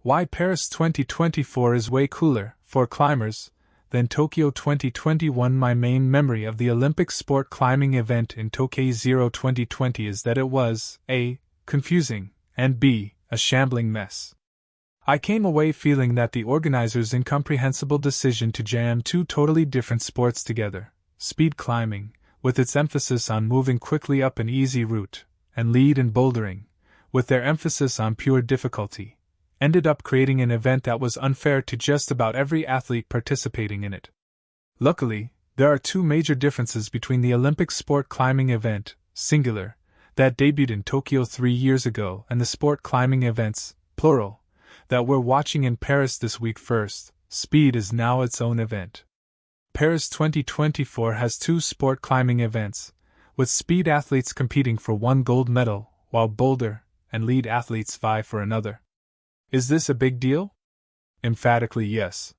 Why Paris 2024 is way cooler, for climbers, than Tokyo 2021. My main memory of the Olympic sport climbing event in Tokyo 2020 is that it was A. confusing, and B. a shambling mess. I came away feeling that the organizers' incomprehensible decision to jam two totally different sports together, speed climbing, with its emphasis on moving quickly up an easy route, and lead and bouldering, with their emphasis on pure difficulty, ended up creating an event that was unfair to just about every athlete participating in it. Luckily, there are two major differences between the Olympic sport climbing event, singular, that debuted in Tokyo 3 years ago, and the sport climbing events, plural, that we're watching in Paris this week. First, speed is now its own event. Paris 2024 has two sport climbing events, with speed athletes competing for one gold medal, while boulder and lead athletes vie for another. Is this a big deal? Emphatically yes.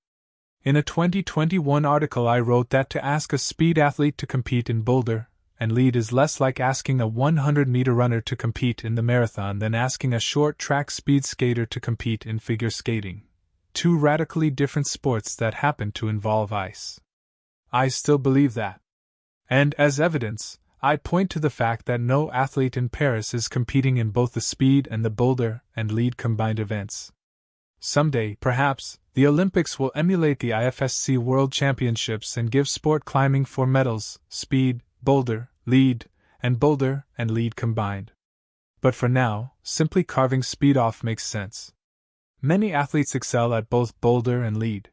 In a 2021 article I wrote that to ask a speed athlete to compete in boulder and lead is less like asking a 100-meter runner to compete in the marathon than asking a short-track speed skater to compete in figure skating. Two radically different sports that happen to involve ice. I still believe that. And as evidence, I point to the fact that no athlete in Paris is competing in both the speed and the boulder and lead combined events. Someday, perhaps, the Olympics will emulate the IFSC World Championships and give sport climbing 4 medals: speed, boulder, lead, and lead combined. But for now, simply carving speed off makes sense. Many athletes excel at both boulder and lead.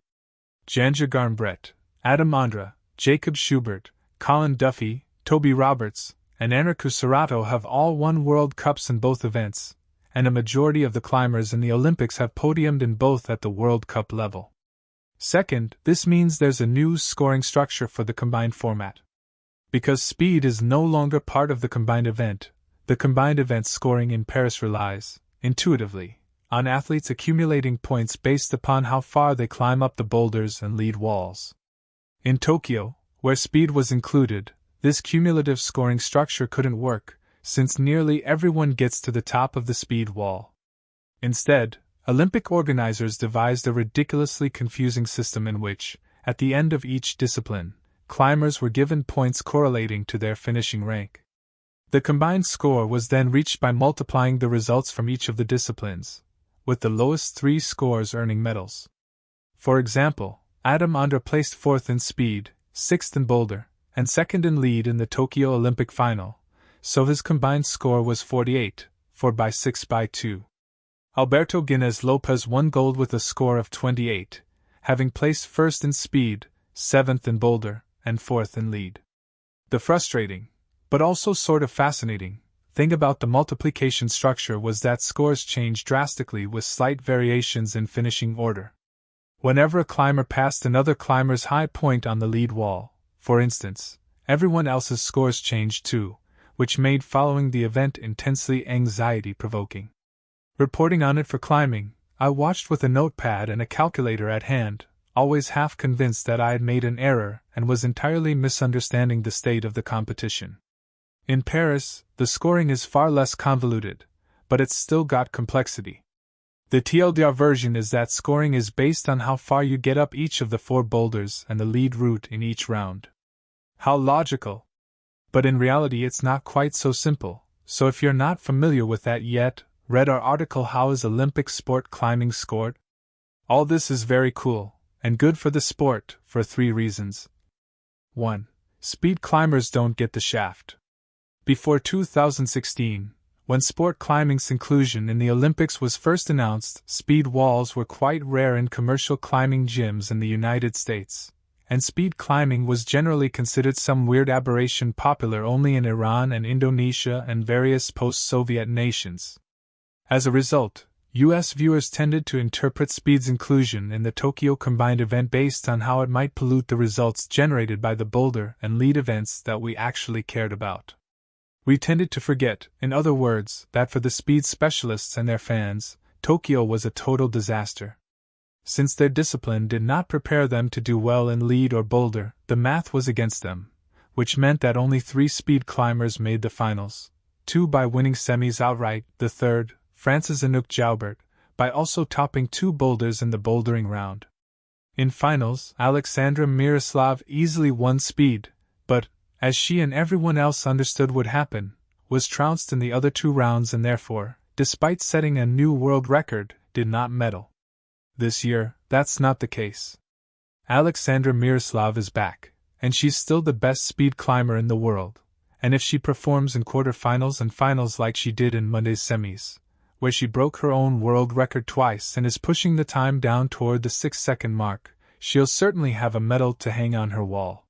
Janja Garnbrett, Adam Ondra, Jacob Schubert, Colin Duffy, Toby Roberts, and Enrico Serrato have all won World Cups in both events, and a majority of the climbers in the Olympics have podiumed in both at the World Cup level. Second, this means there's a new scoring structure for the combined format. Because speed is no longer part of the combined event, the combined event scoring in Paris relies, intuitively, on athletes accumulating points based upon how far they climb up the boulders and lead walls. In Tokyo, where speed was included, this cumulative scoring structure couldn't work, since nearly everyone gets to the top of the speed wall. Instead, Olympic organizers devised a ridiculously confusing system in which, at the end of each discipline, climbers were given points correlating to their finishing rank. The combined score was then reached by multiplying the results from each of the disciplines, with the lowest 3 scores earning medals. For example, Adam Ondra placed 4th in speed, 6th in boulder, and 2nd in lead in the Tokyo Olympic final, so his combined score was 48, 4/6/2. Alberto Guinness Lopez won gold with a score of 28, having placed 1st in speed, 7th in boulder, and 4th in lead. The frustrating, but also sort of fascinating, thing about the multiplication structure was that scores changed drastically with slight variations in finishing order. Whenever a climber passed another climber's high point on the lead wall, for instance, everyone else's scores changed too, which made following the event intensely anxiety-provoking. Reporting on it for climbing, I watched with a notepad and a calculator at hand, always half convinced that I had made an error and was entirely misunderstanding the state of the competition. In Paris, the scoring is far less convoluted, but it's still got complexity. The TLDR version is that scoring is based on how far you get up each of the 4 boulders and the lead route in each round. How logical! But in reality it's not quite so simple, so if you're not familiar with that yet, read our article How is Olympic Sport Climbing Scored? All this is very cool, and good for the sport, for 3 reasons. 1. Speed climbers don't get the shaft. Before 2016, when sport climbing's inclusion in the Olympics was first announced, speed walls were quite rare in commercial climbing gyms in the United States, and speed climbing was generally considered some weird aberration popular only in Iran and Indonesia and various post-Soviet nations. As a result, U.S. viewers tended to interpret speed's inclusion in the Tokyo combined event based on how it might pollute the results generated by the boulder and lead events that we actually cared about. We tended to forget, in other words, that for the speed specialists and their fans, Tokyo was a total disaster. Since their discipline did not prepare them to do well in lead or boulder, the math was against them, which meant that only 3 speed climbers made the finals, 2 by winning semis outright, the third, France's Anouk Joubert, by also topping 2 boulders in the bouldering round. In finals, Alexandra Miroslav easily won speed, but, as she and everyone else understood would happen, was trounced in the other 2 rounds and therefore, despite setting a new world record, did not medal. This year, that's not the case. Alexandra Miroslav is back, and she's still the best speed climber in the world, and if she performs in quarterfinals and finals like she did in Monday's semis, where she broke her own world record twice and is pushing the time down toward the 6-second mark, she'll certainly have a medal to hang on her wall.